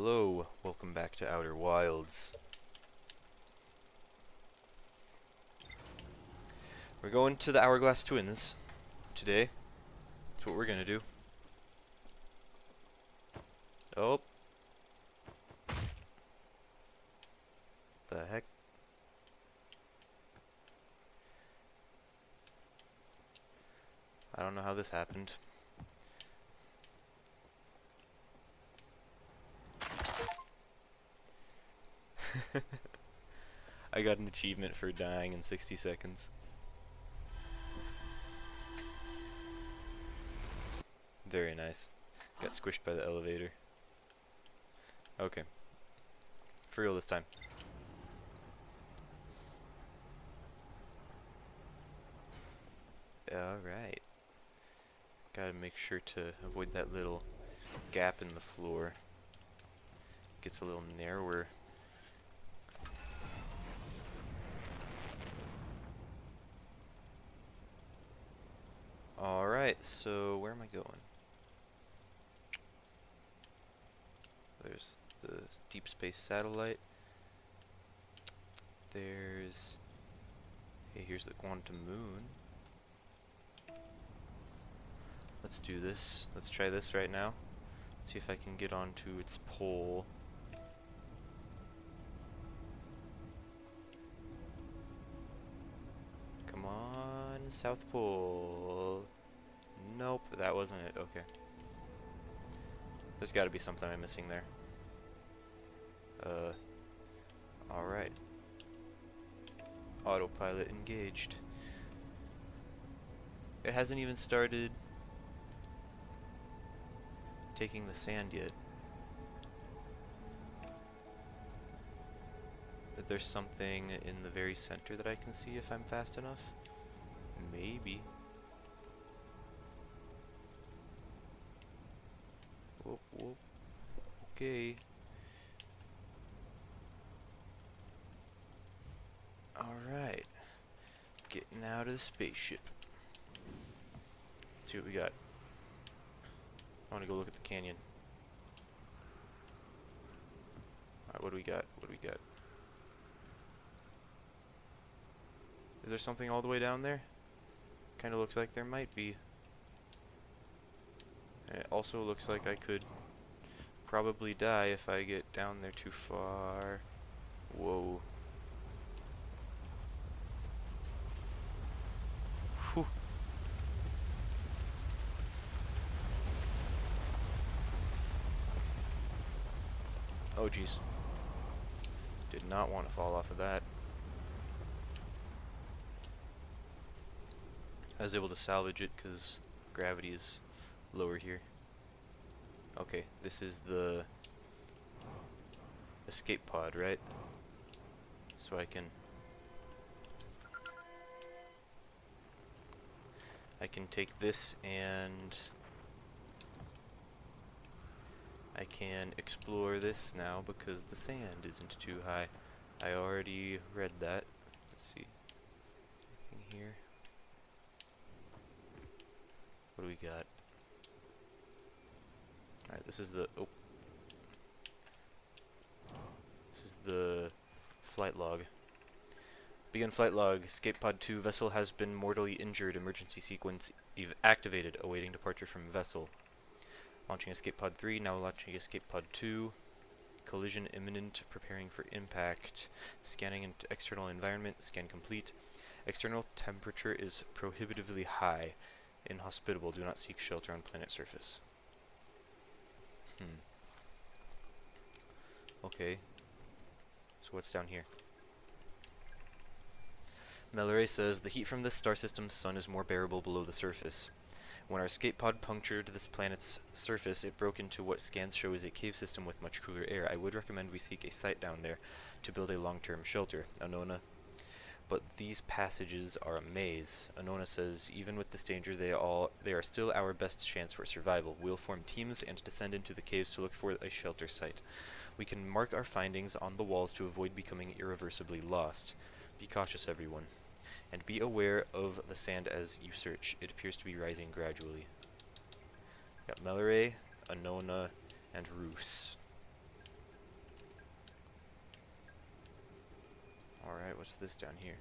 Hello, welcome back to Outer Wilds. We're going to the Hourglass Twins today. That's what we're gonna do. Oh. The heck? I don't know how this happened. I got an achievement for dying in 60 seconds. Very nice. Got squished by the elevator. Okay. For real this time. Alright. Gotta make sure to avoid that little gap in the floor. Gets a little narrower. Alright, so where am I going? There's the deep space satellite. There's... Hey, here's the quantum moon. Let's do this. Let's try this right now. See if I can get onto its pole. Come on, South Pole. Nope, that wasn't it. Okay. There's gotta be something I'm missing there. Alright. Autopilot engaged. It hasn't even started taking the sand yet. But there's something in the very center that I can see if I'm fast enough. Maybe. Whoop, whoop. Okay. Alright. Getting out of the spaceship. Let's see what we got. I want to go look at the canyon. Alright, what do we got? What do we got? Is there something all the way down there? Kinda looks like there might be. And it also looks like I could probably die if I get down there too far. Whoa. Whew. Oh jeez. Did not want to fall off of that. I was able to salvage it because gravity is lower here. Okay, this is the escape pod, right? So I can take this and I can explore this now because the sand isn't too high. I already read that. Let's see. Anything here? What do we got? Alright, this is the... Oh. This is the flight log. Begin flight log. Escape pod 2. Vessel has been mortally injured. Emergency sequence activated. Awaiting departure from vessel. Launching escape pod 3. Now launching escape pod 2. Collision imminent. Preparing for impact. Scanning into external environment. Scan complete. External temperature is prohibitively high. Inhospitable. Do not seek shelter on planet surface. Okay. So what's down here? Melore says, the heat from this star system's sun is more bearable below the surface. When our escape pod punctured this planet's surface, it broke into what scans show is a cave system with much cooler air. I would recommend we seek a site down there to build a long-term shelter. Anona. But these passages are a maze. Anona says, even with this danger, they are still our best chance for survival. We'll form teams and descend into the caves to look for a shelter site. We can mark our findings on the walls to avoid becoming irreversibly lost. Be cautious, everyone. And be aware of the sand as you search. It appears to be rising gradually. Got Melore, Anona, and Roos. Alright, what's this down here?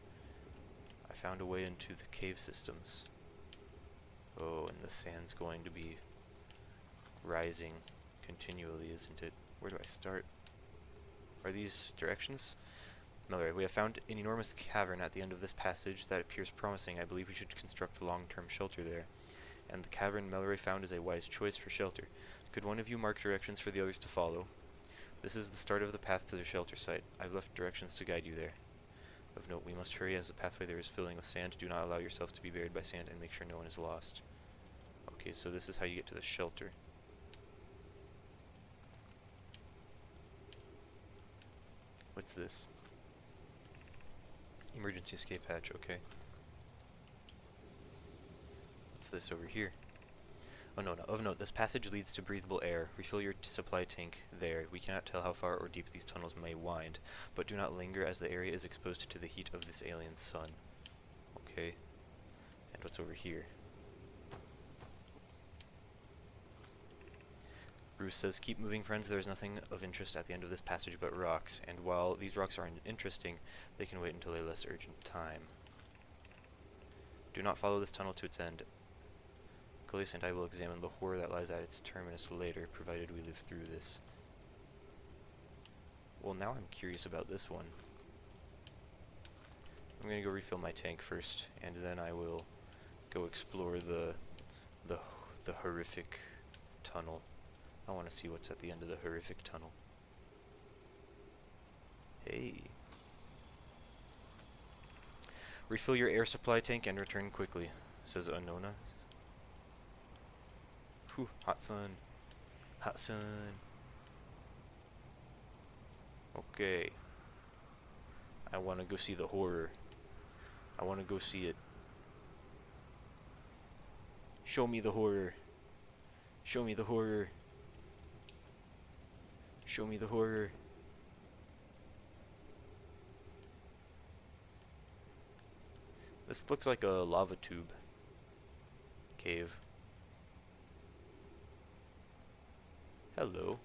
I found a way into the cave systems. Oh, and the sand's going to be rising continually, isn't it? Where do I start? Are these directions? Mallory, we have found an enormous cavern at the end of this passage that appears promising. I believe we should construct a long-term shelter there. And the cavern Mallory found is a wise choice for shelter. Could one of you mark directions for the others to follow? This is the start of the path to the shelter site. I've left directions to guide you there. Of note, we must hurry as the pathway there is filling with sand. Do not allow yourself to be buried by sand and make sure no one is lost. Okay, so this is how you get to the shelter. What's this? Emergency escape hatch, okay. What's this over here? Oh no, of note, this passage leads to breathable air. Refill your supply tank there. We cannot tell how far or deep these tunnels may wind, but do not linger as the area is exposed to the heat of this alien sun. Okay. And what's over here? Bruce says, keep moving, friends. There is nothing of interest at the end of this passage but rocks, and while these rocks are interesting, they can wait until a less urgent time. Do not follow this tunnel to its end. Coleus and I will examine the horror that lies at its terminus later, provided we live through this. Well, now I'm curious about this one. I'm gonna go refill my tank first, and then I will go explore the horrific tunnel. I want to see what's at the end of the horrific tunnel. Hey. Refill your air supply tank and return quickly, says Anona. Whew, hot sun. Hot sun. Okay. I want to go see the horror. I want to go see it. Show me the horror. Show me the horror. Show me the horror. This looks like a lava tube cave. Hello.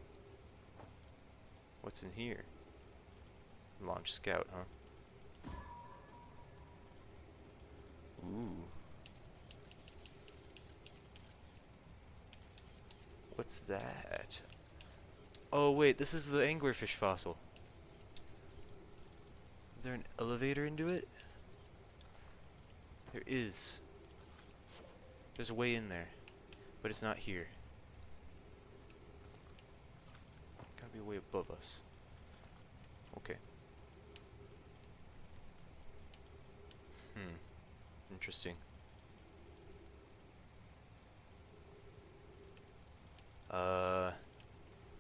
What's in here? Launch scout, huh? Ooh. What's that? Oh wait, this is the anglerfish fossil. Is there an elevator into it? There is. There's a way in there, but it's not here. Gotta be a way above us. Okay. Interesting.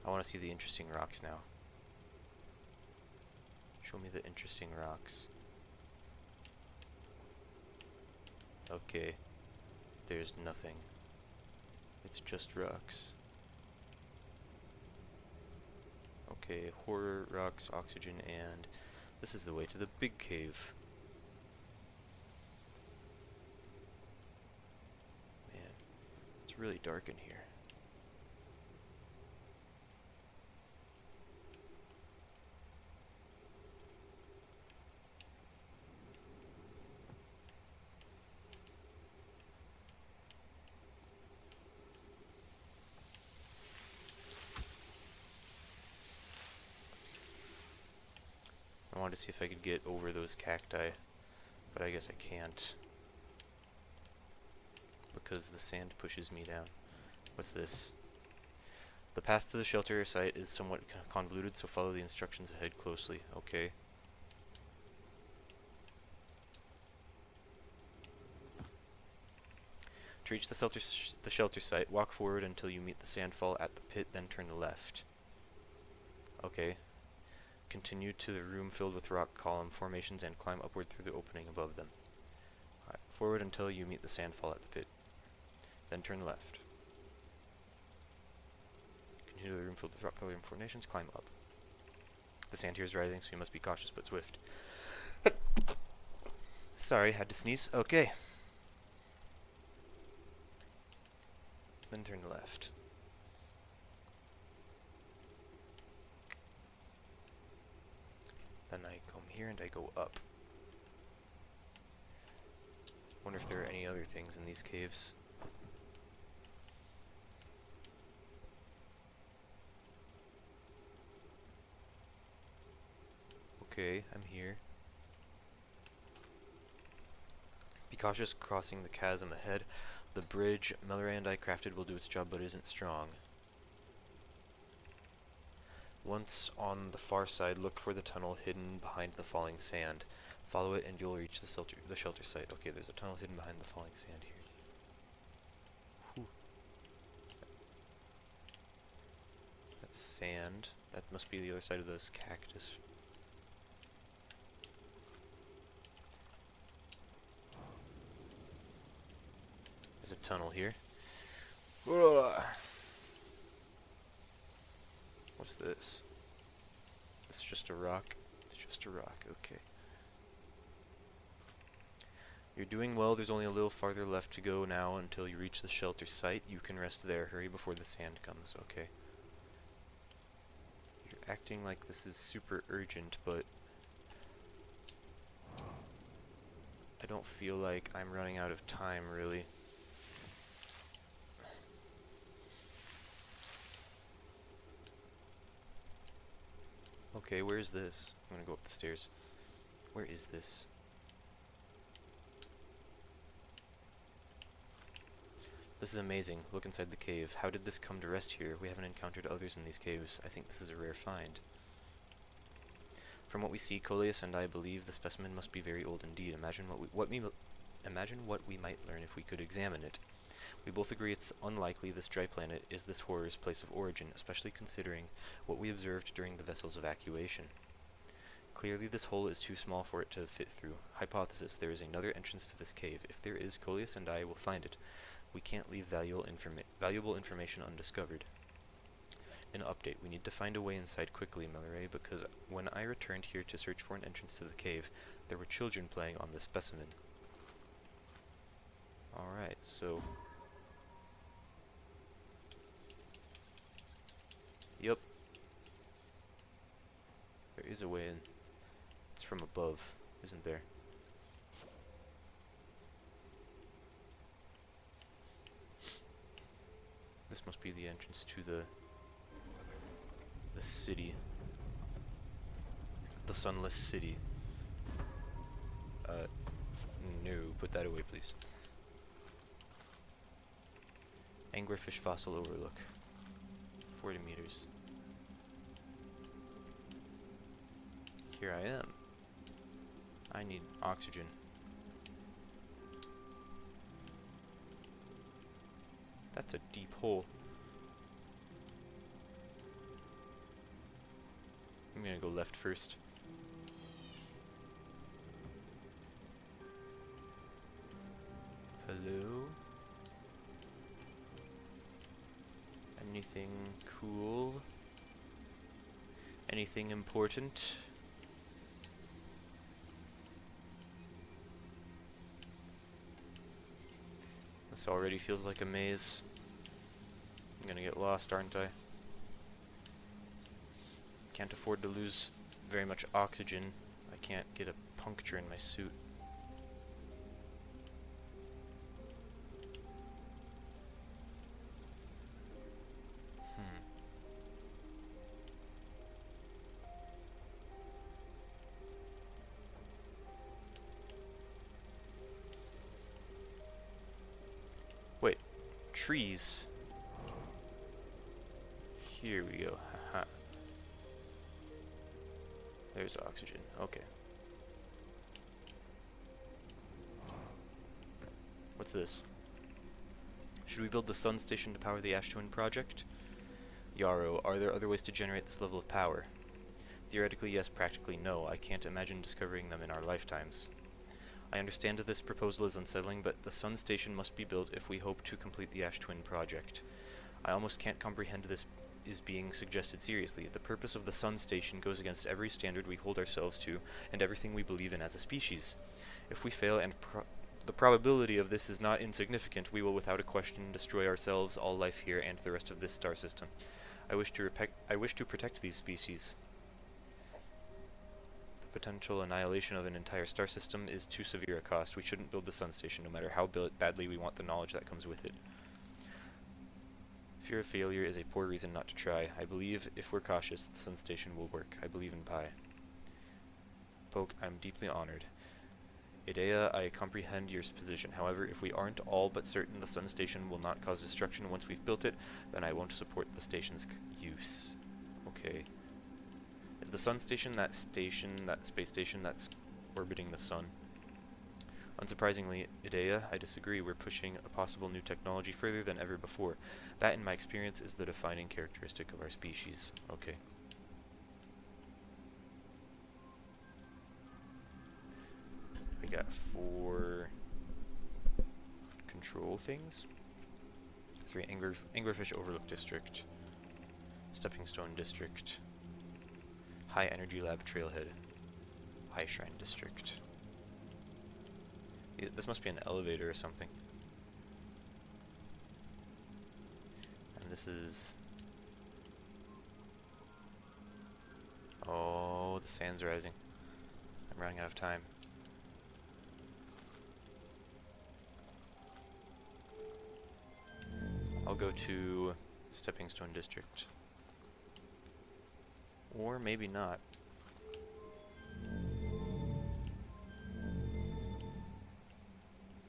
I want to see the interesting rocks now. Show me the interesting rocks. Okay. There's nothing. It's just rocks. Okay, horror, rocks, oxygen, and this is the way to the big cave. Man, it's really dark in here. I wanted to see if I could get over those cacti, but I guess I can't, because the sand pushes me down. What's this? The path to the shelter site is somewhat convoluted, so follow the instructions ahead closely. Okay. To reach the shelter site, walk forward until you meet the sandfall at the pit, then turn left. Okay. Continue to the room filled with rock column formations and climb upward through the opening above them. Alright, forward until you meet the sandfall at the pit. Then turn left. Continue to the room filled with rock column formations, climb up. The sand here is rising, so you must be cautious but swift. Sorry, had to sneeze. Okay. Then turn left. Then I come here and I go up. Wonder if there are any other things in these caves. Okay, I'm here. Be cautious crossing the chasm ahead. The bridge Melray and I crafted will do its job, but isn't strong. Once on the far side, look for the tunnel hidden behind the falling sand. Follow it and you'll reach the shelter site. Okay, there's a tunnel hidden behind the falling sand here. Whew. That's sand. That must be the other side of this cactus. There's a tunnel here. What's this? This is just a rock. It's just a rock, okay. You're doing well. There's only a little farther left to go now until you reach the shelter site. You can rest there. Hurry before the sand comes, okay. You're acting like this is super urgent, but I don't feel like I'm running out of time, really. Okay, where is this? I'm gonna go up the stairs. Where is this? This is amazing. Look inside the cave. How did this come to rest here? We haven't encountered others in these caves. I think this is a rare find. From what we see, Coleus and I believe the specimen must be very old indeed. Imagine what we might learn if we could examine it. We both agree it's unlikely this dry planet is this horror's place of origin, especially considering what we observed during the vessel's evacuation. Clearly this hole is too small for it to fit through. Hypothesis, there is another entrance to this cave. If there is, Coleus and I will find it. We can't leave valuable information undiscovered. An update, we need to find a way inside quickly, Melray, because when I returned here to search for an entrance to the cave, there were children playing on the specimen. Alright, so... Yep. There is a way in. It's from above, isn't there? This must be the entrance to the city. The sunless city. No, put that away, please. Anglerfish fossil overlook. 40 meters. Here I am. I need oxygen. That's a deep hole. I'm gonna go left first. Hello? Anything cool? Anything important? This already feels like a maze. I'm gonna get lost, aren't I? Can't afford to lose very much oxygen. I can't get a puncture in my suit. Wait, trees. Here we go. Haha. There's oxygen. Okay. What's this? Should we build the sun station to power the Ash Twin project? Yarrow, are there other ways to generate this level of power? Theoretically, yes. Practically, no. I can't imagine discovering them in our lifetimes. I understand that this proposal is unsettling, but the sun station must be built if we hope to complete the Ash Twin project. I almost can't comprehend this is being suggested seriously. The purpose of the sun station goes against every standard we hold ourselves to and everything we believe in as a species. If we fail, and the probability of this is not insignificant, we will without a question destroy ourselves, all life here, and the rest of this star system. I wish to protect these species. potential annihilation of an entire star system is too severe a cost. We shouldn't build the sun station, no matter how badly we want the knowledge that comes with it. Fear of failure is a poor reason not to try. I believe if we're cautious, the sun station will work. I believe in Pi. Poke, I'm deeply honored. Idea, I comprehend your position. However, if we aren't all but certain the sun station will not cause destruction once we've built it, then I won't support the station's use. Okay. Is the sun station, that space station that's orbiting the sun? Unsurprisingly, Idea, I disagree. We're pushing a possible new technology further than ever before. That, in my experience, is the defining characteristic of our species. Okay. We got 4 control things. 3 Anglerfish Overlook District. Stepping Stone District. High Energy Lab Trailhead. High Shrine District. This must be an elevator or something. And this is... Oh, the sand's rising. I'm running out of time. I'll go to Stepping Stone District. Or maybe not.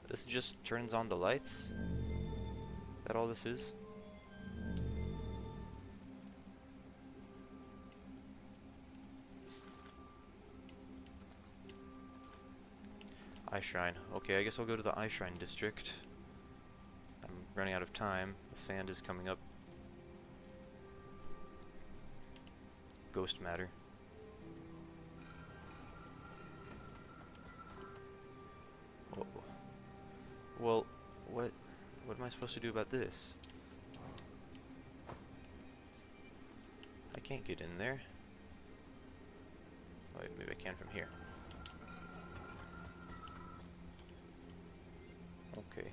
This just turns on the lights? That all this is? Eye Shrine. Okay, I guess I'll go to the Eye Shrine District. I'm running out of time. The sand is coming up. Ghost matter. Oh. Well, what am I supposed to do about this? I can't get in there. Wait, maybe I can from here. Okay.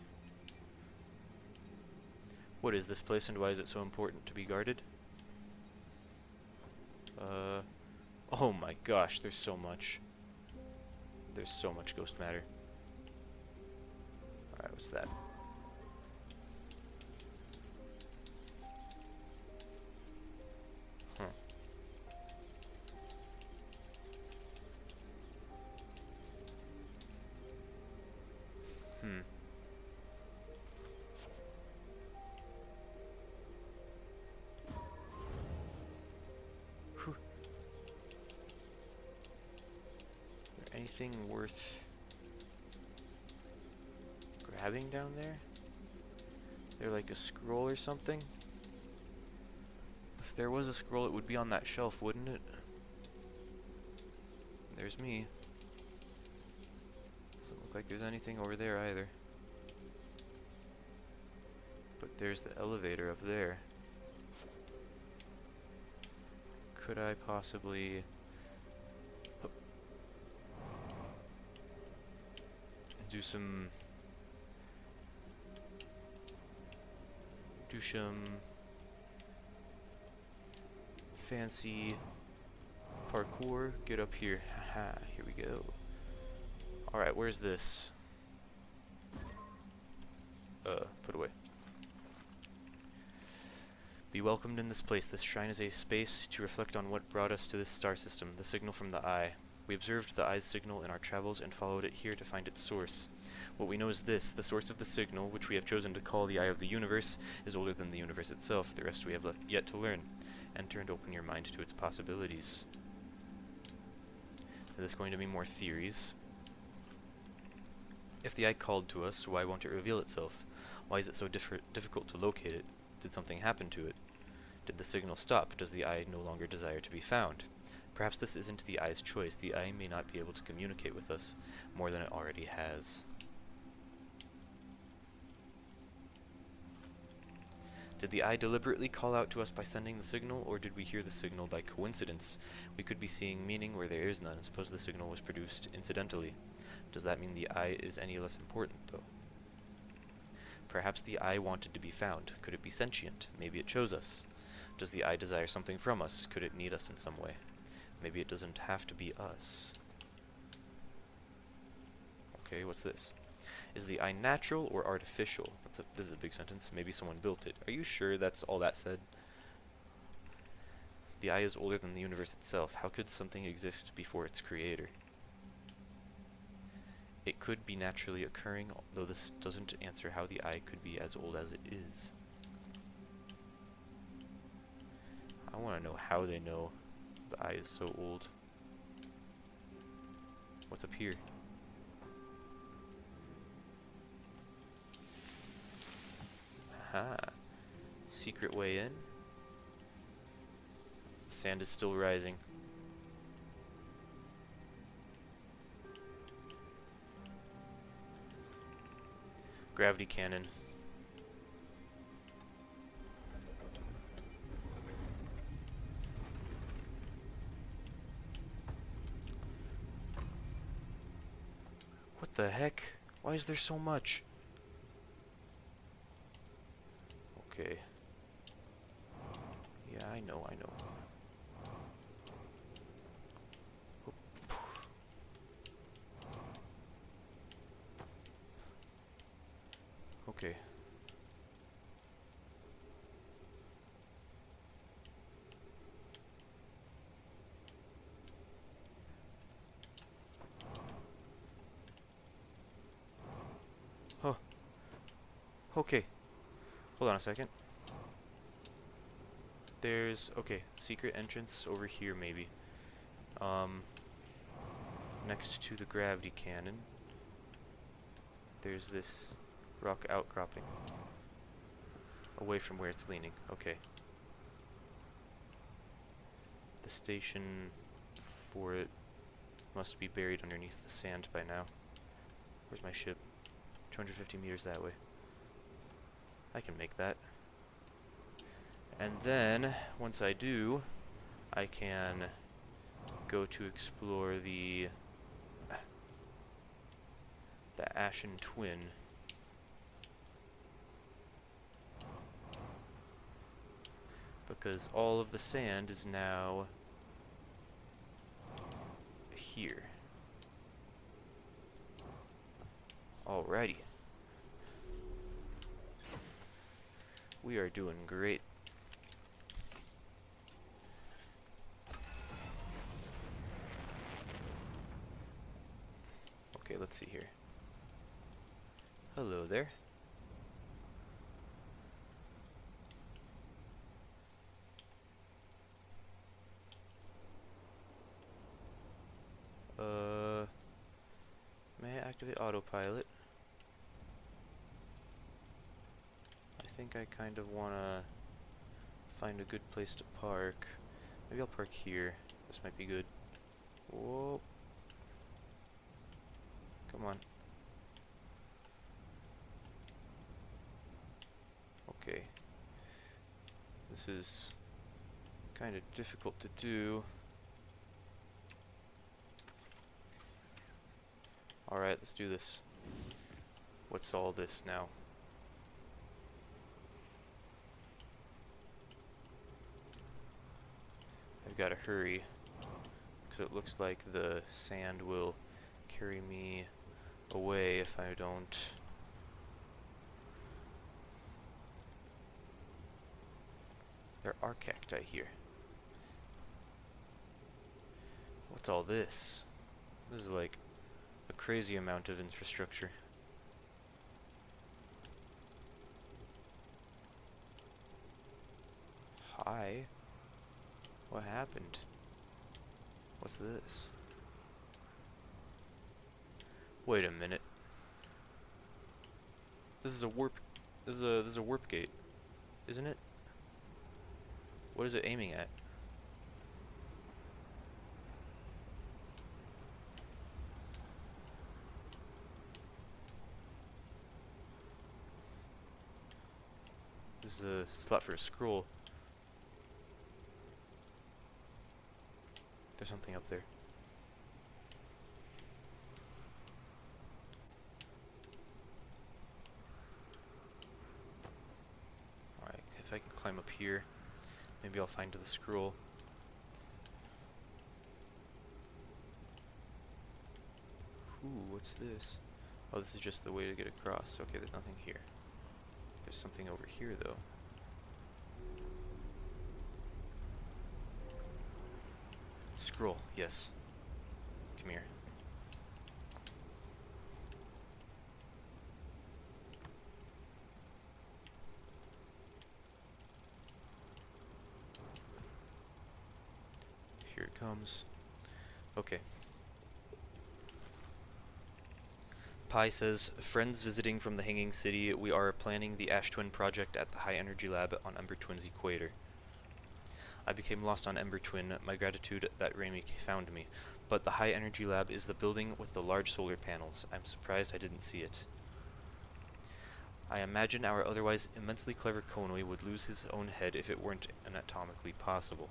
What is this place and why is it so important to be guarded? Oh my gosh, there's so much. There's so much ghost matter. Alright, what's that? Huh. Whew. Is there anything worth grabbing down there? There like a scroll or something? If there was a scroll, it would be on that shelf, wouldn't it? There's me. Doesn't look like there's anything over there either. But there's the elevator up there. Could I possibly... do some fancy parkour? Get up here. Haha, here we go. Alright, where's this? Put away. Be welcomed in this place. This shrine is a space to reflect on what brought us to this star system, the signal from the eye. We observed the eye's signal in our travels and followed it here to find its source. What we know is this: the source of the signal, which we have chosen to call the eye of the universe, is older than the universe itself. The rest we have yet to learn. Enter and open your mind to its possibilities. So there's going to be more theories. If the eye called to us, why won't it reveal itself? Why is it so difficult to locate it? Did something happen to it? Did the signal stop? Does the eye no longer desire to be found? Perhaps this isn't the eye's choice. The eye may not be able to communicate with us more than it already has. Did the eye deliberately call out to us by sending the signal, or did we hear the signal by coincidence? We could be seeing meaning where there is none. Suppose the signal was produced incidentally. Does that mean the eye is any less important, though? Perhaps the eye wanted to be found. Could it be sentient? Maybe it chose us. Does the eye desire something from us? Could it need us in some way? Maybe it doesn't have to be us. Okay, what's this? Is the eye natural or artificial? This is a big sentence. Maybe someone built it. Are you sure that's all that said? The eye is older than the universe itself. How could something exist before its creator? It could be naturally occurring, though this doesn't answer how the eye could be as old as it is. I want to know how they know the eye is so old. What's up here? Aha. Secret way in. The sand is still rising. Gravity cannon. What the heck? Why is there so much? Okay. Yeah, I know. Okay. Oh. Okay. Hold on a second. There's, okay, secret entrance over here maybe. Next to the gravity cannon, there's this rock outcropping. Away from where it's leaning. Okay. The station for it must be buried underneath the sand by now. Where's my ship? 250 meters that way. I can make that. And then, once I do, I can go to explore the Ashen Twin. Because all of the sand is now here. Alrighty. We are doing great. Okay, let's see here. Hello there. May I activate autopilot? I think I kind of want to find a good place to park. Maybe I'll park here. This might be good. Whoa. Come on. Okay. This is kind of difficult to do. Alright, let's do this. What's all this now? I've got to hurry, because it looks like the sand will carry me away if I don't. There are cacti here. What's all this? This is like a crazy amount of infrastructure. Hi. What happened? What's this? Wait a minute. This is a warp. This is a warp gate, isn't it? What is it aiming at? This is a slot for a scroll. There's something up there. Alright, if I can climb up here, maybe I'll find the scroll. Ooh, what's this? Oh, this is just the way to get across. Okay, there's nothing here. There's something over here, though. Scroll, yes. Come here. Here it comes. Okay. Pi says, friends visiting from the Hanging City, we are planning the Ash Twin project at the High Energy Lab on Ember Twin's equator. I became lost on Ember Twin, my gratitude that Raimi found me. But the High Energy Lab is the building with the large solar panels. I'm surprised I didn't see it. I imagine our otherwise immensely clever Konoi would lose his own head if it weren't anatomically possible.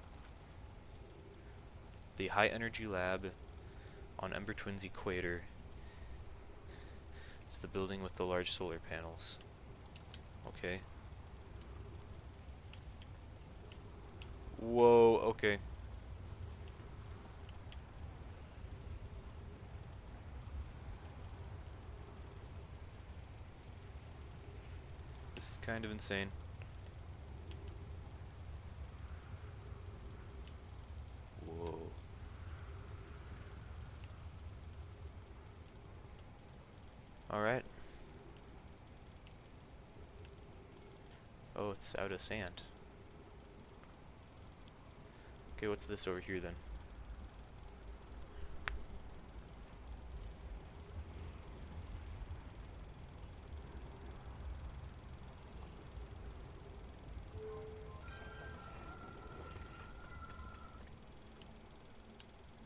The High Energy Lab on Ember Twin's equator is the building with the large solar panels. Okay. Whoa, okay. This is kind of insane. Whoa. Alright. Oh, it's out of sand. Okay, what's this over here then?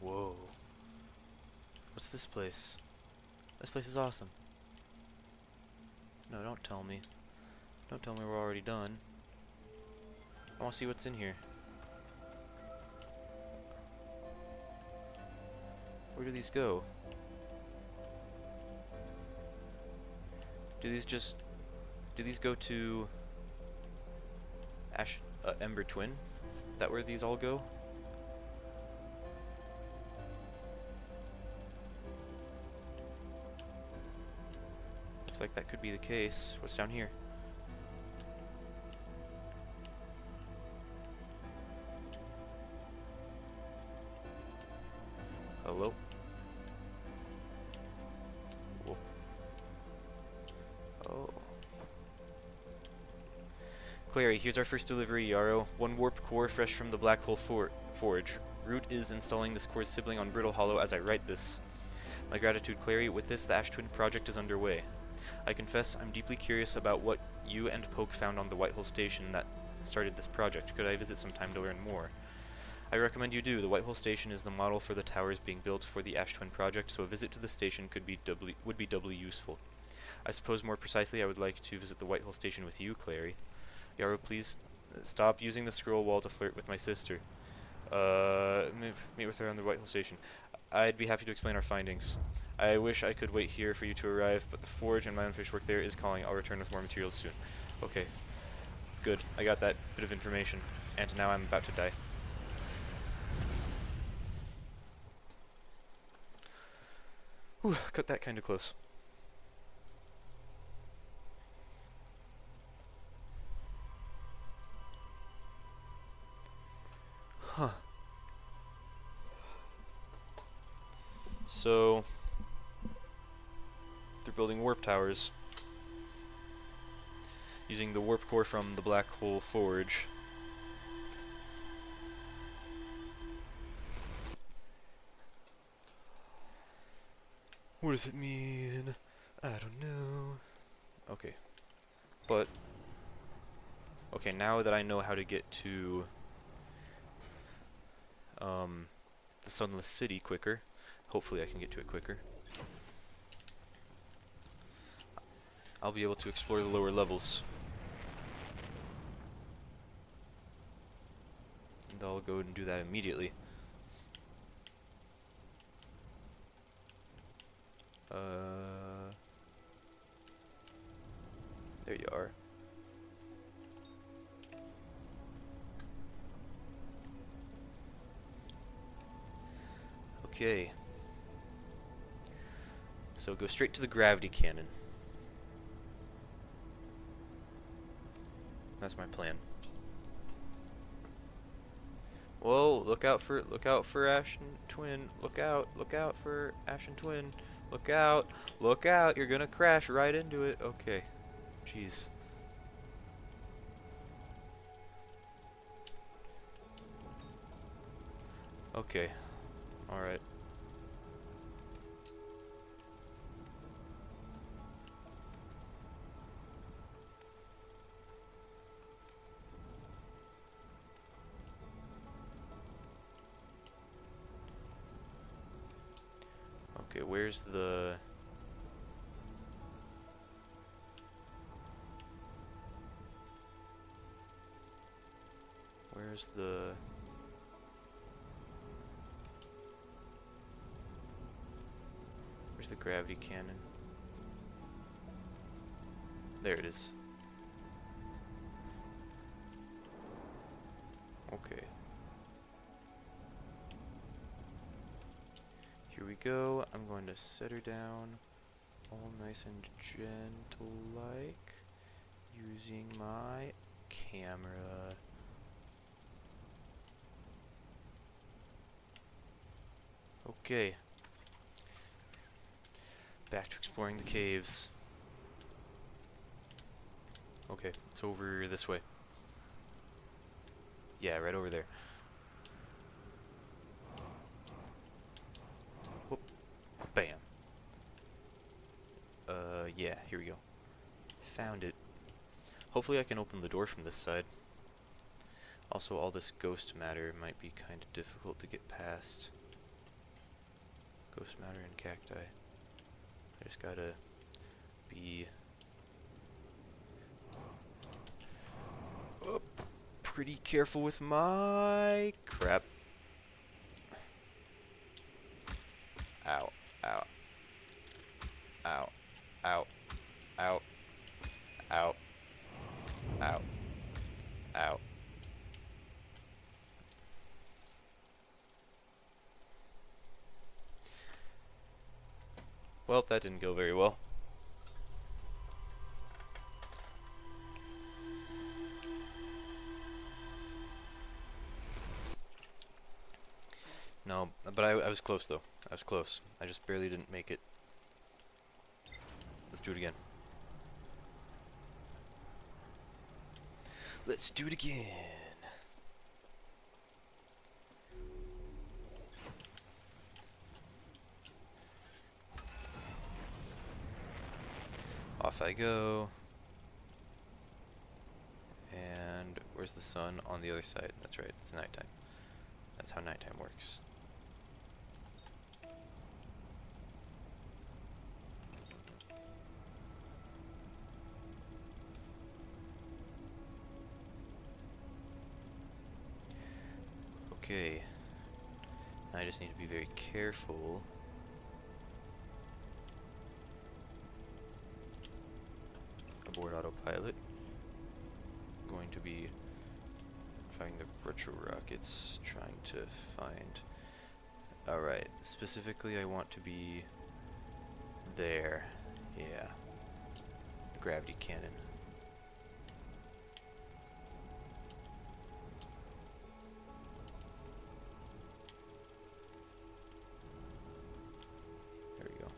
Whoa. What's this place? This place is awesome. No, don't tell me. Don't tell me we're already done. I want to see what's in here. Where do these go? Do these go to Ember Twin? That where these all go? Looks like that could be the case. What's down here? Hello? Whoa. Oh. Clary, here's our first delivery, Yarrow. One warp core fresh from the Black Hole Forge. Root is installing this core's sibling on Brittle Hollow as I write this. My gratitude, Clary. With this, the Ash Twin project is underway. I confess I'm deeply curious about what you and Poke found on the Whitehole Station that started this project. Could I visit sometime to learn more? I recommend you do. The Whitehole Station is the model for the towers being built for the Ash Twin project, so a visit to the station would be doubly useful. I suppose more precisely I would like to visit the Whitehole Station with you, Clary. Yarrow, please stop using the scroll wall to flirt with my sister. Meet with her on the Whitehole Station. I'd be happy to explain our findings. I wish I could wait here for you to arrive, but the forge and my unfinished work there is calling. I'll return with more materials soon. Okay. Good. I got that bit of information. And now I'm about to die. Whew, cut that kind of close. Huh. So they're building warp towers using the warp core from the Black Hole Forge. What does it mean? I don't know. Okay. But okay, now that I know how to get to the Sunless City quicker, hopefully I can get to it quicker, I'll be able to explore the lower levels. And I'll go and do that immediately. There you are. Okay. So go straight to the gravity cannon. That's my plan. Whoa, look out for Ashen Twin. Look out for Ashen Twin. Look out, you're gonna crash right into it. Okay. Jeez. Okay. Alright. Okay, where's the... Where's the... Where's the gravity cannon? There it is. Okay. Here we go. I'm going to set her down all nice and gentle-like using my camera. Okay. Back to exploring the caves. Okay, it's over this way. Yeah, right over there. Whoop. Bam. Yeah, here we go. Found it. Hopefully I can open the door from this side. Also, all this ghost matter might be kind of difficult to get past. Ghost matter and cacti. I just gotta be pretty careful with my crap. Ow, ow, ow, ow, ow, ow, ow, ow. Well, that didn't go very well. No, but I was close though. I was close. I just barely didn't make it. Let's do it again. Let's do it again. Off I go. And where's the sun? On the other side. That's right, it's nighttime. That's how nighttime works. Okay. Now I just need to be very careful. Aboard autopilot. Going to be firing the retro rockets, trying to find... Alright, specifically I want to be there. Yeah. The gravity cannon. There we go.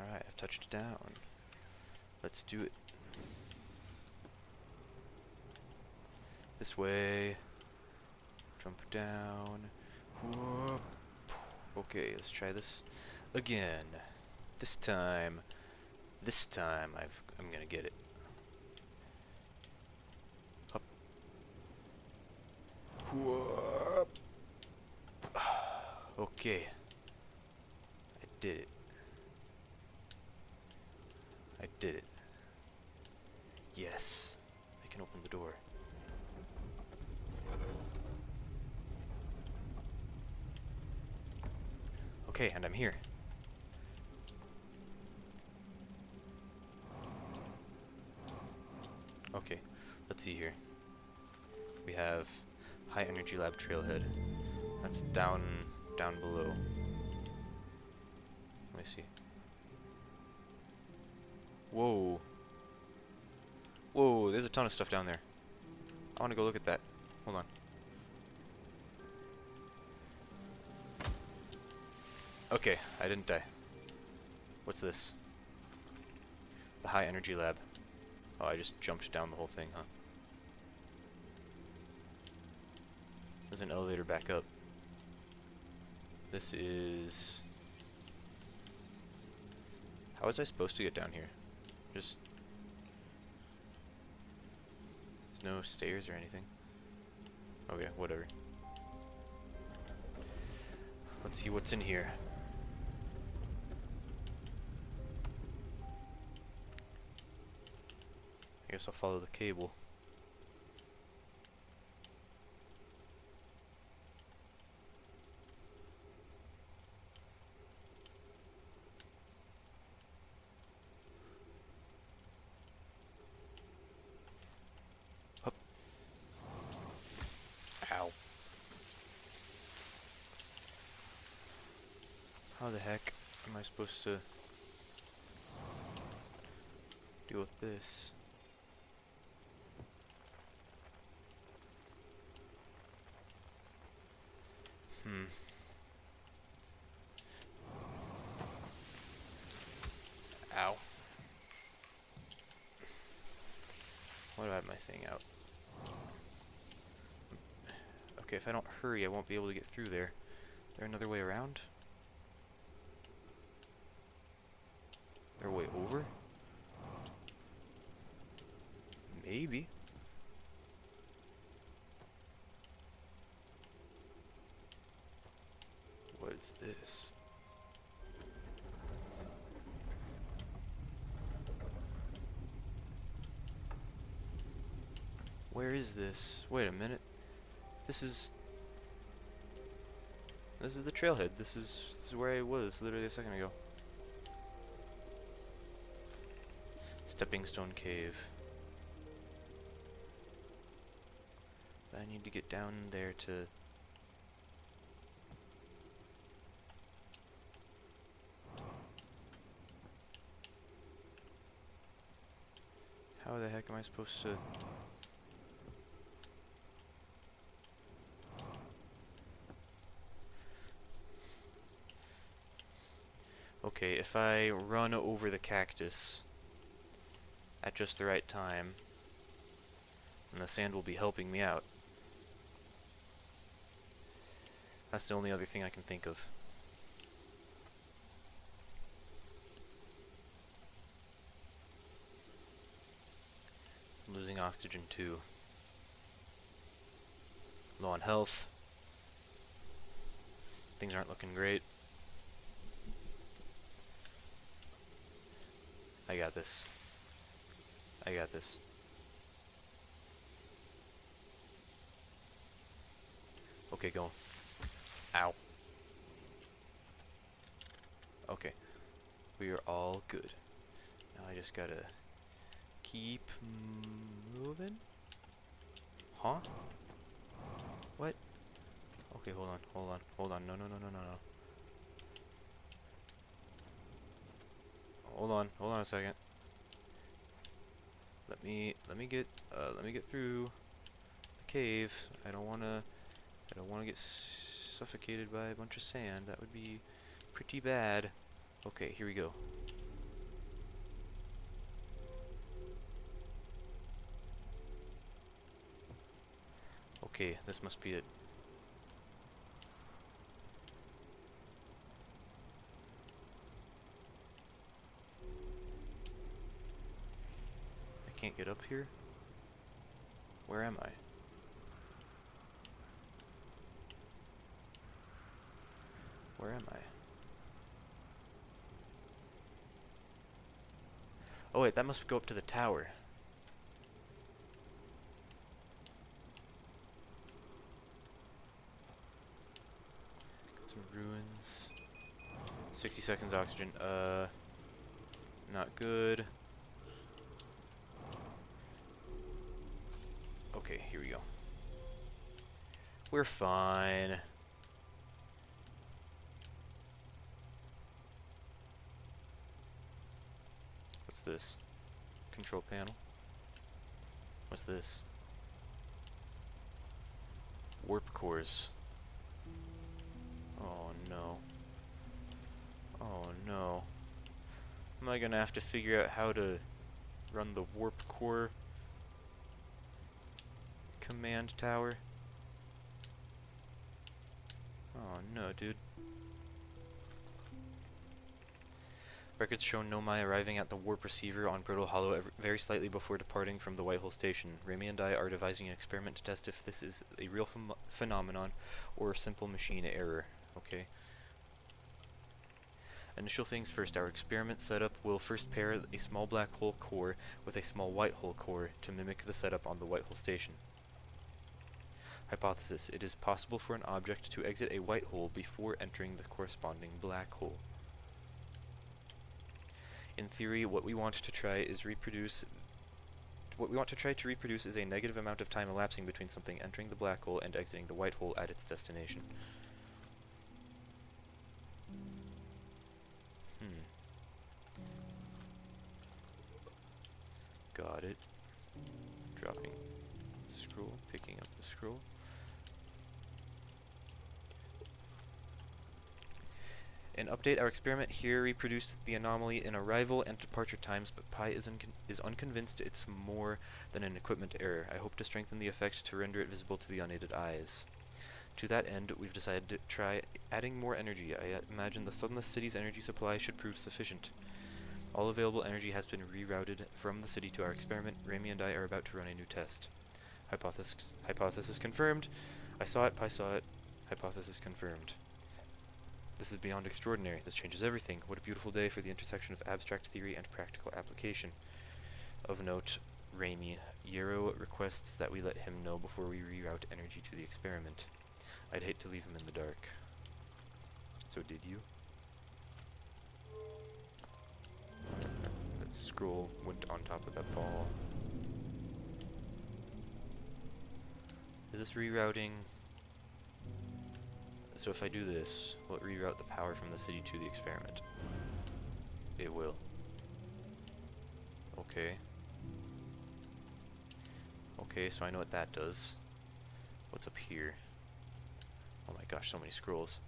Alright, I've touched it down. Let's do it. This way. Jump down. Whoop. Okay, let's try this again. This time I'm gonna get it. Up. Whoop. Okay. I did it. I did it. Yes. I can open the door. Okay, and I'm here. Okay, let's see here. We have High Energy Lab Trailhead. That's down below. Let me see. Whoa. Whoa, there's a ton of stuff down there. I want to go look at that. Hold on. Okay, I didn't die. What's this? The High Energy Lab. Oh, I just jumped down the whole thing, huh? There's an elevator back up. This is... How was I supposed to get down here? Just... There's no stairs or anything. Okay, whatever. Let's see what's in here. I guess I'll follow the cable. Up. Ow. How the heck am I supposed to deal with this? Ow. Why do I have my thing out? Okay, if I don't hurry, I won't be able to get through there. Is there another way around? Is there a way over? Maybe. What is this? Where is this? Wait a minute. This is the trailhead. This is where I was literally a second ago. Stepping Stone Cave. I need to get down there to... How the heck am I supposed to... Okay, if I run over the cactus at just the right time, then the sand will be helping me out. That's the only other thing I can think of. I'm losing oxygen too. Low on health. Things aren't looking great. I got this. I got this. Okay, go. Ow. Okay. We are all good. Now I just gotta keep moving. Huh? What? Okay, hold on, hold on, hold on. No, no, no, no, no, no. Hold on a second. Let me get through the cave. I don't wanna get suffocated by a bunch of sand. That would be pretty bad. Okay, here we go. Okay, this must be it. I can't get up here? Where am I? Where am I? Oh wait, that must go up to the tower. Got some ruins. 60 seconds oxygen. Not good. Okay, here we go. We're fine. What's this? Control panel. What's this? Warp cores. Oh no. Oh no. Am I gonna have to figure out how to run the warp core command tower? Oh no, dude. Records show Nomai arriving at the warp receiver on Brittle Hollow very slightly before departing from the Whitehole station. Remy and I are devising an experiment to test if this is a real phenomenon or a simple machine error. Okay. Initial things first, our experiment setup will first pair a small black hole core with a small white hole core to mimic the setup on the Whitehole station. Hypothesis: it is possible for an object to exit a white hole before entering the corresponding black hole. In theory, what we want to try to reproduce is a negative amount of time elapsing between something entering the black hole and exiting the white hole at its destination. Got it. Dropping scroll, picking up the scroll. An update, our experiment here reproduced the anomaly in arrival and departure times, but Pi is unconvinced it's more than an equipment error. I hope to strengthen the effect to render it visible to the unaided eyes. To that end, we've decided to try adding more energy. I imagine the Sunless City's energy supply should prove sufficient. All available energy has been rerouted from the city to our experiment. Remy and I are about to run a new test. Hypothesis confirmed. I saw it, Pi saw it. Hypothesis confirmed. This is beyond extraordinary. This changes everything. What a beautiful day for the intersection of abstract theory and practical application. Of note, Remy, Yero requests that we let him know before we reroute energy to the experiment. I'd hate to leave him in the dark. So did you? That scroll went on top of that ball. Is this rerouting? So if I do this, will it reroute the power from the city to the experiment? It will. Okay. Okay, so I know what that does. What's up here? Oh my gosh, so many scrolls.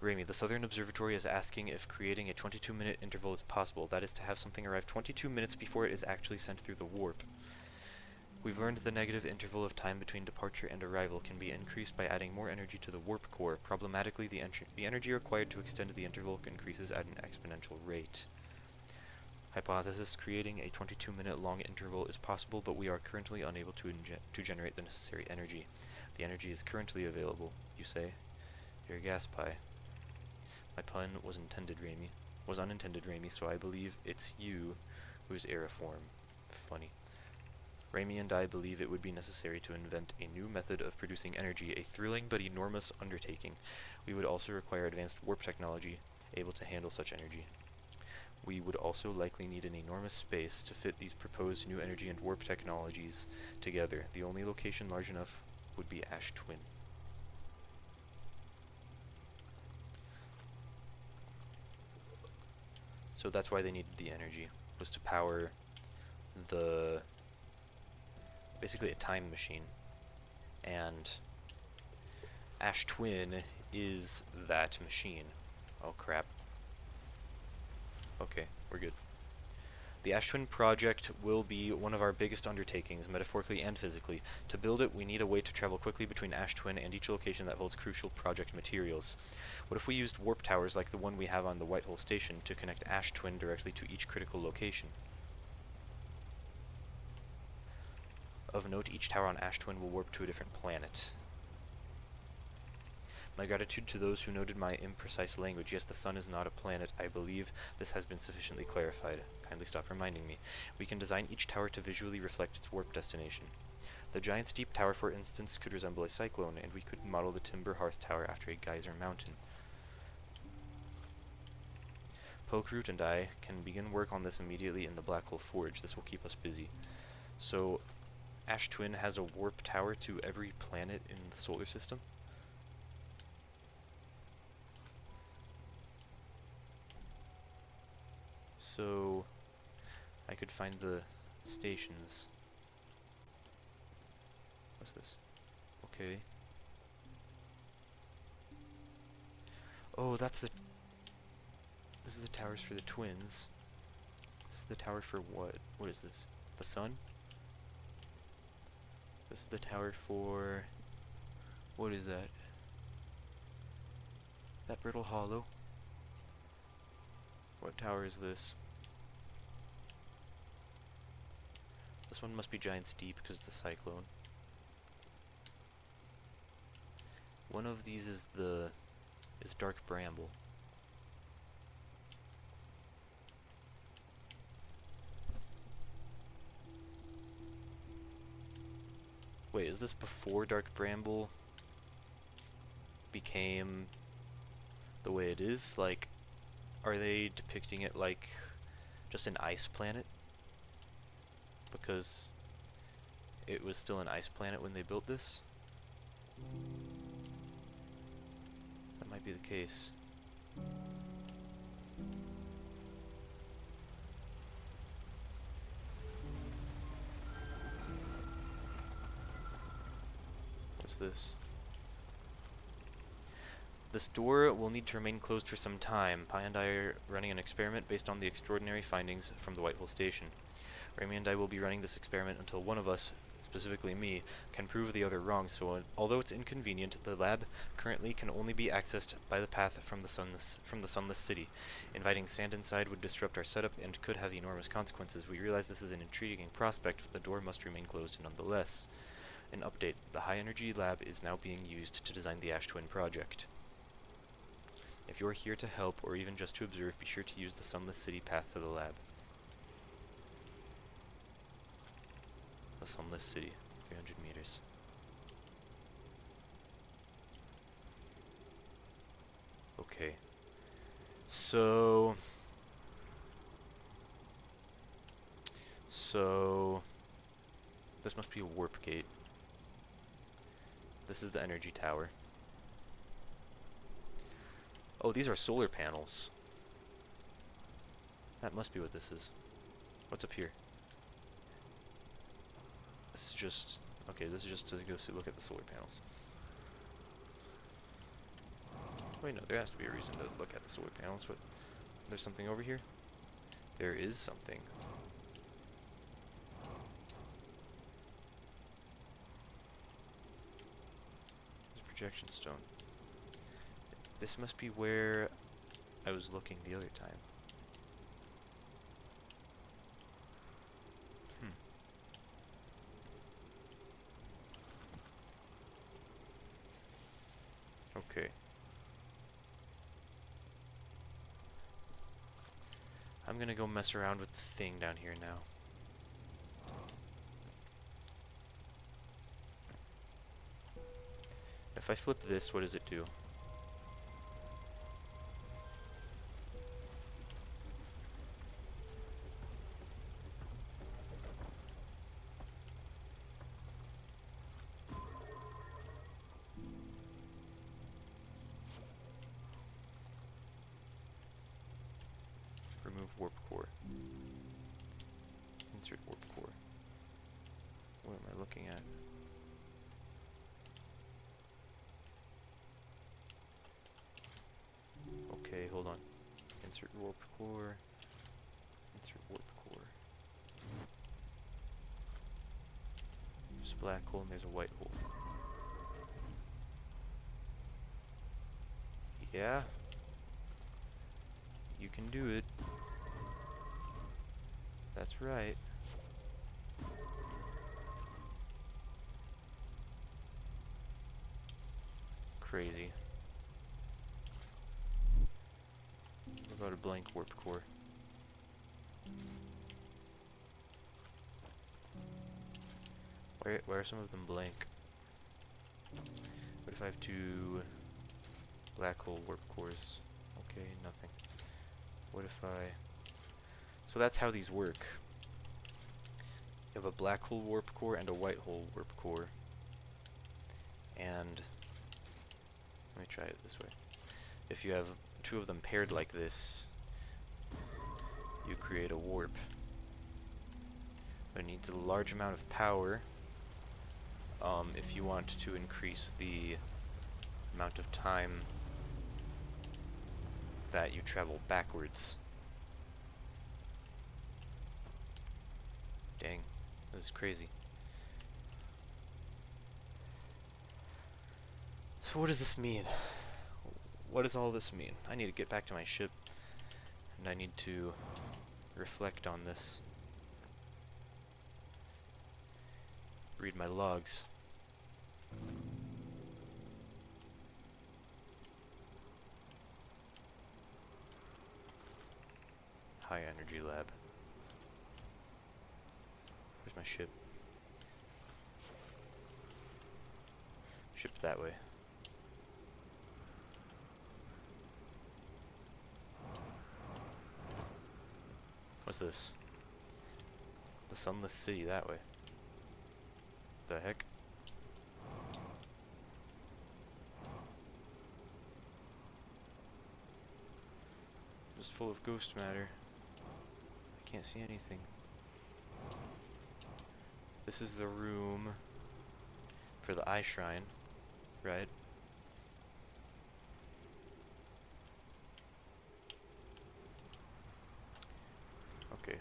Remy, the Southern Observatory is asking if creating a 22-minute interval is possible. That is to have something arrive 22 minutes before it is actually sent through the warp. We've learned the negative interval of time between departure and arrival can be increased by adding more energy to the warp core. Problematically, the energy required to extend the interval increases at an exponential rate. Hypothesis: creating a 22-minute long interval is possible, but we are currently unable to generate the necessary energy. The energy is currently available, you say? You're a gas pie. My pun was unintended, Remy, so I believe it's you who's aeriform. Funny. Remy and I believe it would be necessary to invent a new method of producing energy, a thrilling but enormous undertaking. We would also require advanced warp technology able to handle such energy. We would also likely need an enormous space to fit these proposed new energy and warp technologies together. The only location large enough would be Ash Twin. So that's why they needed the energy, was to power the basically a time machine, and Ash Twin is that machine. Oh crap. Okay, we're good. The Ash Twin project will be one of our biggest undertakings, metaphorically and physically. To build it, we need a way to travel quickly between Ash Twin and each location that holds crucial project materials. What if we used warp towers like the one we have on the Whitehole station to connect Ash Twin directly to each critical location? Of note, each tower on Ash Twin will warp to a different planet. My gratitude to those who noted my imprecise language. Yes, the sun is not a planet. I believe this has been sufficiently clarified. Kindly stop reminding me. We can design each tower to visually reflect its warp destination. The giant steep tower, for instance, could resemble a cyclone, and we could model the Timber Hearth Tower after a geyser mountain. Pokeroot and I can begin work on this immediately in the Black Hole Forge. This will keep us busy. So, Ash Twin has a warp tower to every planet in the solar system. So I could find the stations. What's this? Okay. Oh, this is the towers for the twins. This is the tower for what? What is this? The sun? This is the tower for... What is that? That brittle hollow? What tower is this? This one must be Giant's Deep because it's a cyclone. One of these is Dark Bramble. Wait, is this before Dark Bramble became the way it is? Like, are they depicting it like just an ice planet? Because it was still an ice planet when they built this? That might be the case. What's this? This door will need to remain closed for some time. Pi and I are running an experiment based on the extraordinary findings from the Whitehole Station. Remy and I will be running this experiment until one of us, specifically me, can prove the other wrong, so although it's inconvenient, the lab currently can only be accessed by the path from the sunless city. Inviting sand inside would disrupt our setup and could have enormous consequences. We realize this is an intriguing prospect, but the door must remain closed nonetheless. An update. The high-energy lab is now being used to design the Ash Twin project. If you're here to help, or even just to observe, be sure to use the sunless city path to the lab. The sunless city, 300 meters. Okay. So this must be a warp gate. This is the energy tower. Oh, these are solar panels. That must be what this is. What's up here? This is just... Okay, this is just to go look at the solar panels. Wait, no, there has to be a reason to look at the solar panels. What? There's something over here? There is something. There's a projection stone. This must be where I was looking the other time. Okay. I'm gonna go mess around with the thing down here now. If I flip this, what does it do? Remove warp core. Insert warp core. What am I looking at? Okay, hold on. Insert warp core. Insert warp core. There's a black hole and there's a white hole. Yeah? You can do it. That's right. Crazy. What about a blank warp core? Why are some of them blank? What if I have two black hole warp cores? Okay, nothing. What if I... So that's how these work. You have a black hole warp core and a white hole warp core. And let me try it this way. If you have two of them paired like this, you create a warp. But it needs a large amount of power if you want to increase the amount of time that you travel backwards. Dang, this is crazy. So what does this mean? What does all this mean? I need to get back to my ship, and I need to reflect on this. Read my logs. High energy lab. Where's my ship? Ship that way. What's this? The Sunless City that way. The heck? Just full of ghost matter. I can't see anything. This is the room for the eye shrine, right? Okay.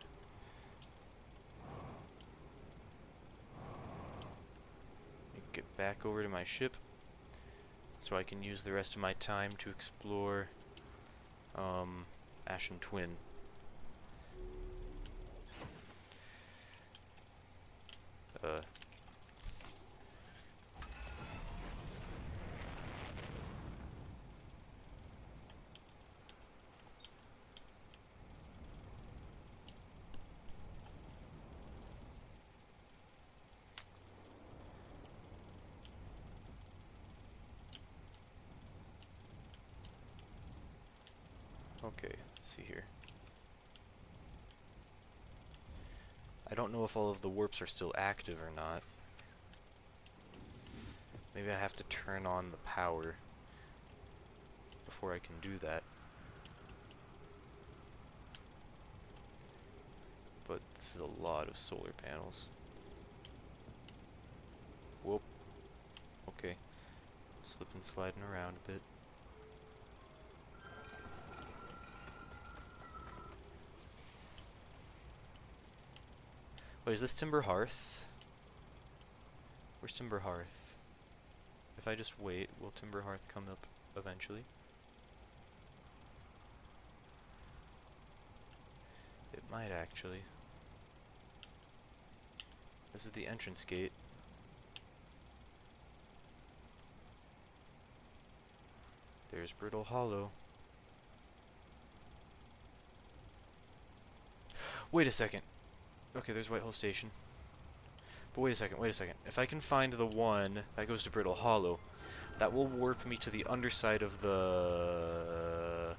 Get back over to my ship so I can use the rest of my time to explore Ashen Twin. Okay, let's see here. I don't know if all of the warps are still active or not. Maybe I have to turn on the power before I can do that. But this is a lot of solar panels. Whoop. Okay. Slipping, sliding around a bit. Wait, is this Timber Hearth? Where's Timber Hearth? If I just wait, will Timber Hearth come up eventually? It might actually. This is the entrance gate. There's Brittle Hollow. Wait a second. Okay, there's Whitehall Station. But wait a second, wait a second. If I can find the one that goes to Brittle Hollow, that will warp me to the underside of the...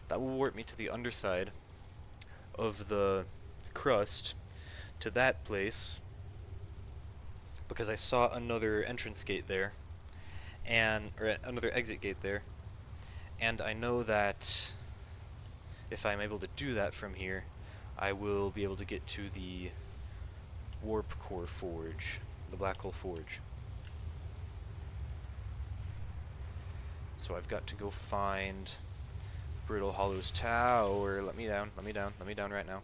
That will warp me to the underside of the crust to that place, because I saw another entrance gate there, and or another exit gate there, and I know that if I'm able to do that from here, I will be able to get to the warp core forge, the black hole forge. So I've got to go find Brittle Hollow's tower. Let me down, let me down, let me down right now.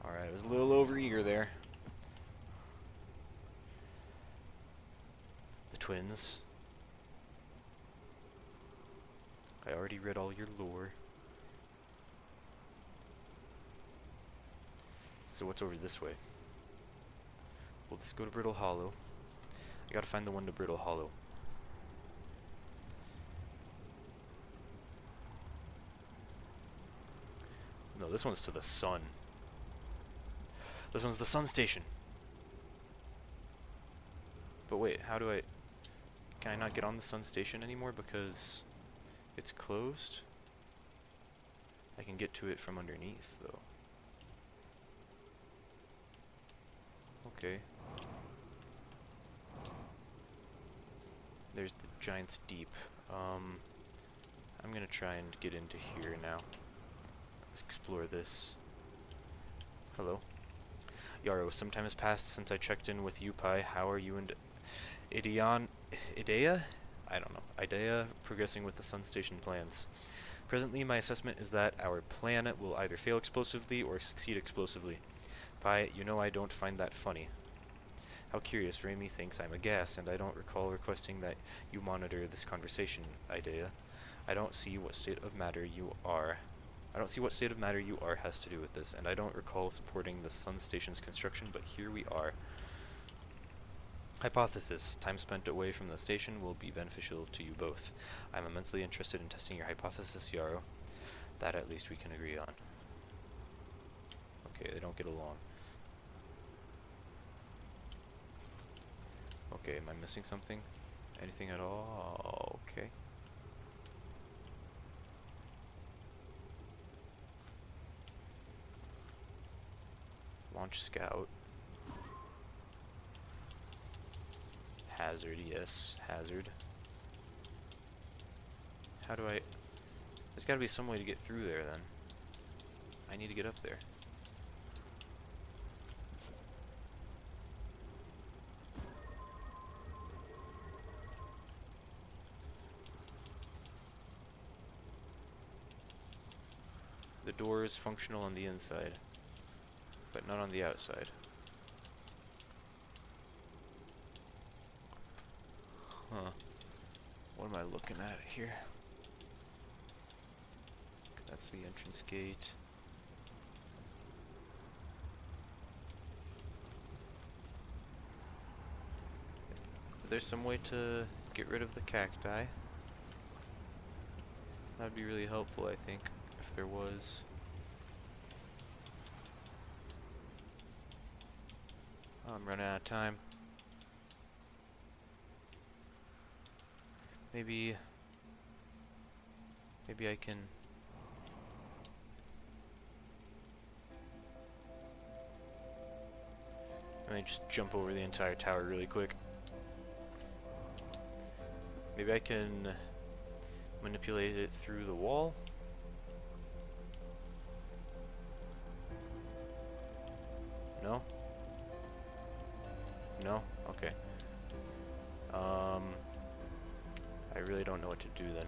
Alright, I was a little overeager there. The twins. I already read all your lore. So what's over this way? Will this go to Brittle Hollow? I gotta find the one to Brittle Hollow. No, this one's to the sun. This one's the sun station. But wait, how do I... Can I not get on the sun station anymore because it's closed? I can get to it from underneath, though. Okay. There's the Giant's Deep. I'm gonna try and get into here now. Let's explore this. Hello. Yarrow, some time has passed since I checked in with Upai. How are you and Idea? I don't know. Idea progressing with the Sun Station plans. Presently, my assessment is that our plan will either fail explosively or succeed explosively. Pi, you know I don't find that funny. How curious, Raimi thinks I'm a gas, and I don't recall requesting that you monitor this conversation, Idea. I don't see what state of matter you are has to do with this, and I don't recall supporting the Sun Station's construction, but here we are. Hypothesis. Time spent away from the station will be beneficial to you both. I'm immensely interested in testing your hypothesis, Yarrow. That at least we can agree on. Okay, they don't get along. Okay, am I missing something? Anything at all? Okay. Launch Scout. Hazard, yes, hazard. How do I... There's gotta be some way to get through there, then. I need to get up there. The door is functional on the inside, but not on the outside. Huh. What am I looking at here? That's the entrance gate. There's some way to get rid of the cacti. That'd be really helpful, I think, if there was. Oh, I'm running out of time. Maybe I can... Let me just jump over the entire tower really quick. Maybe I can manipulate it through the wall. No? No? Okay. I really don't know what to do then.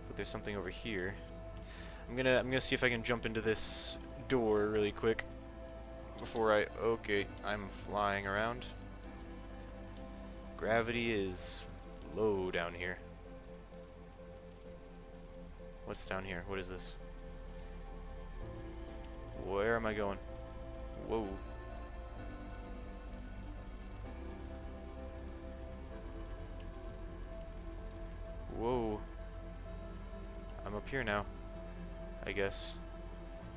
But there's something over here. I'm gonna see if I can jump into this door really quick before I... Okay, I'm flying around. Gravity is low down here. What's down here? What is this? Where am I going? Whoa. Whoa. I'm up here now, I guess.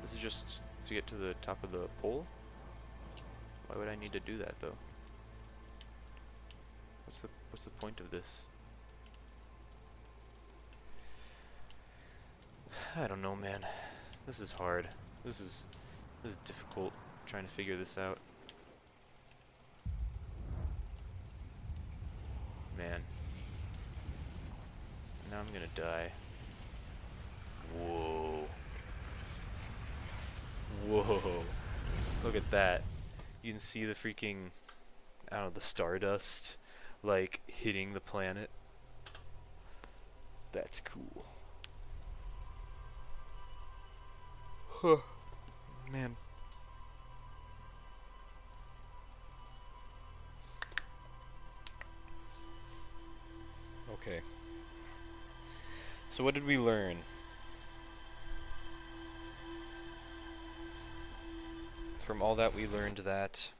This is just to get to the top of the pole? Why would I need to do that, though? What's the point of this? I don't know, man. This is hard. This is difficult, trying to figure this out. Man. Now I'm gonna die. Whoa. Whoa. Look at that. You can see the freaking, I don't know, the stardust, like, hitting the planet. That's cool. Huh. Man. Okay. So what did we learn? From all that we learned that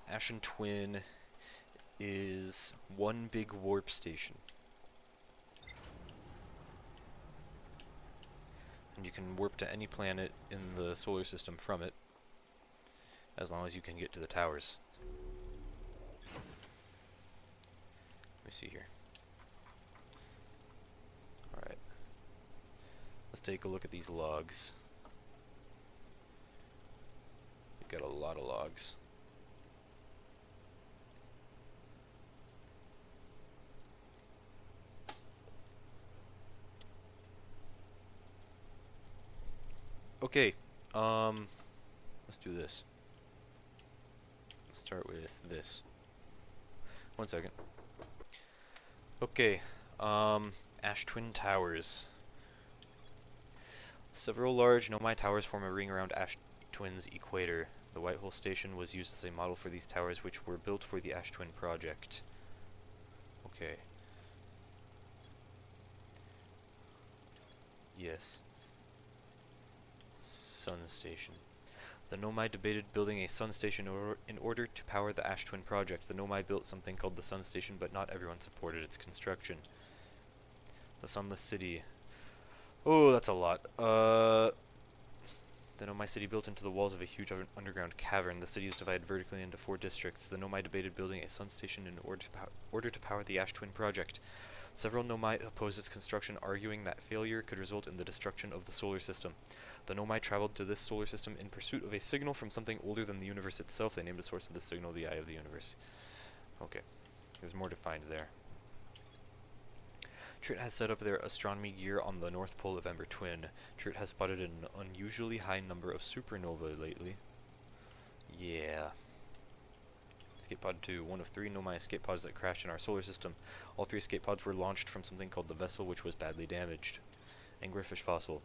Ashen Twin is one big warp station. And you can warp to any planet in the solar system from it, as long as you can get to the towers. Let me see here. Alright. Let's take a look at these logs. We've got a lot of logs. Okay, let's do this. Let's start with this. 1 second. Okay, Ash Twin Towers. Several large Nomai towers form a ring around Ash Twin's equator. The Whitehole Station was used as a model for these towers, which were built for the Ash Twin project. Okay. Yes. Sun Station. The Nomai debated building a sun station in order to power the Ash Twin project. The Nomai built something called the Sun Station, but not everyone supported its construction. The Sunless City. Oh, that's a lot. The Nomai city built into the walls of a huge underground cavern. The city is divided vertically into 4 districts. The Nomai debated building a sun station in order to power the Ash Twin project. Several Nomai opposed its construction, arguing that failure could result in the destruction of the solar system. The Nomai traveled to this solar system in pursuit of a signal from something older than the universe itself. They named a source of the signal the Eye of the Universe. Okay, there's more to find there. Trit has set up their astronomy gear on the North Pole of Ember Twin. Trit has spotted an unusually high number of supernovae lately. Yeah. Escape Pod 2, one of 3 Nomai escape pods that crashed in our solar system. All 3 escape pods were launched from something called the vessel, which was badly damaged. Anglerfish fossil.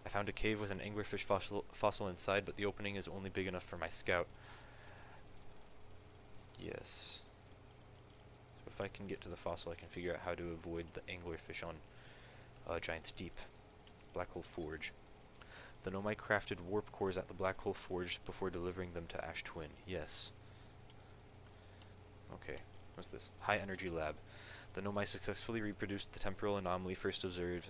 I found a cave with an anglerfish fossil inside, but the opening is only big enough for my scout. Yes. So if I can get to the fossil, I can figure out how to avoid the anglerfish on Giant's Deep. Black Hole Forge. The Nomai crafted warp cores at the Black Hole Forge before delivering them to Ash Twin. Yes. Okay, what's this? High Energy Lab. The Nomai successfully reproduced the temporal anomaly first observed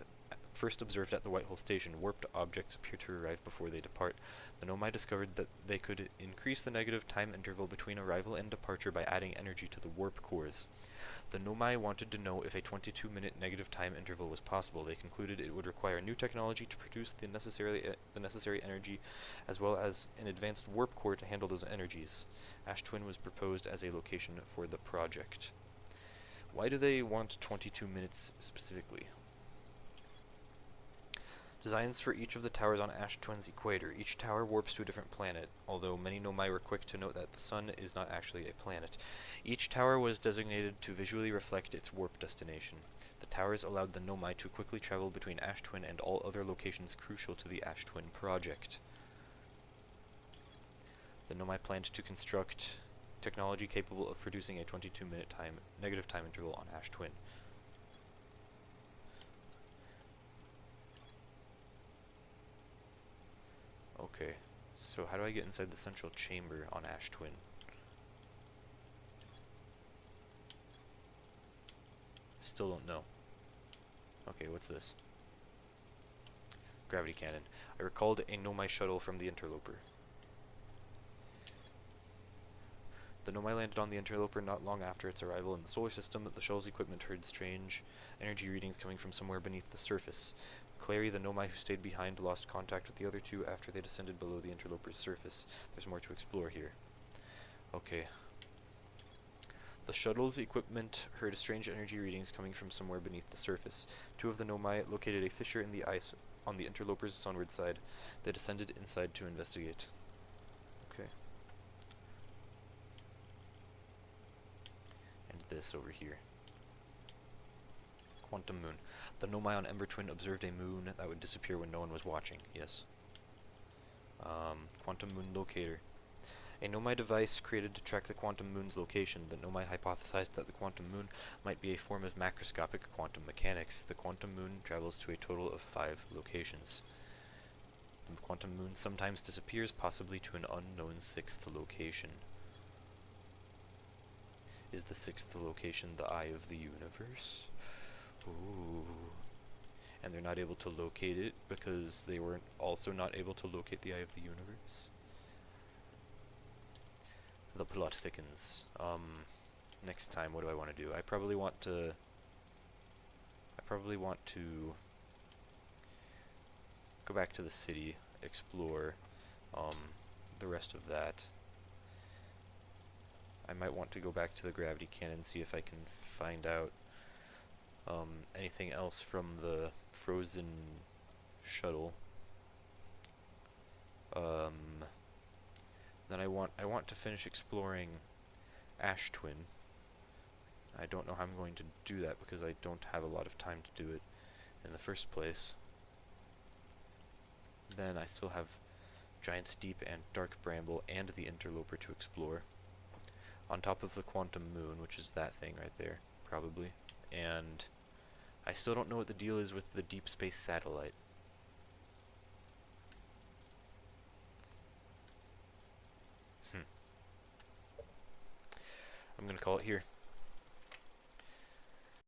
at the Whitehole Station. Warped objects appear to arrive before they depart. The Nomai discovered that they could increase the negative time interval between arrival and departure by adding energy to the warp cores. The Nomai wanted to know if a 22-minute negative time interval was possible. They concluded it would require new technology to produce the necessary energy, as well as an advanced warp core to handle those energies. Ash Twin was proposed as a location for the project. Why do they want 22 minutes specifically? Designs for each of the towers on Ash Twin's equator. Each tower warps to a different planet, although many Nomai were quick to note that the sun is not actually a planet. Each tower was designated to visually reflect its warp destination. The towers allowed the Nomai to quickly travel between Ash Twin and all other locations crucial to the Ash Twin project. The Nomai planned to construct technology capable of producing a 22-minute negative time interval on Ash Twin. Okay, so how do I get inside the central chamber on Ash Twin? I still don't know. Okay, what's this? Gravity cannon. I recalled a Nomai shuttle from the Interloper. The Nomai landed on the Interloper not long after its arrival in the solar system. The shuttle's equipment heard strange energy readings coming from somewhere beneath the surface. Clary, the Nomai who stayed behind, lost contact with the other 2 after they descended below the Interloper's surface. There's more to explore here. Okay. The shuttle's equipment heard strange energy readings coming from somewhere beneath the surface. 2 of the Nomai located a fissure in the ice on the Interloper's sunward side. They descended inside to investigate. Okay. And this over here. Quantum Moon. The Nomai on Ember Twin observed a moon that would disappear when no one was watching. Yes. Quantum Moon Locator. A Nomai device created to track the Quantum Moon's location. The Nomai hypothesized that the Quantum Moon might be a form of macroscopic quantum mechanics. The Quantum Moon travels to a total of 5 locations. The Quantum Moon sometimes disappears, possibly to an unknown 6th location. Is the 6th location the Eye of the Universe? Ooh. And they're not able to locate it because they weren't also not able to locate the Eye of the Universe? The plot thickens. Next time, what do I want to do? I probably want to go back to the city, explore the rest of that. I might want to go back to the gravity cannon, see if I can find out anything else from the frozen shuttle. Then I want to finish exploring Ash Twin. I don't know how I'm going to do that because I don't have a lot of time to do it in the first place. Then I still have Giant's Deep and Dark Bramble and the Interloper to explore. On top of the Quantum Moon, which is that thing right there, probably. And I still don't know what the deal is with the Deep Space Satellite. I'm gonna call it here.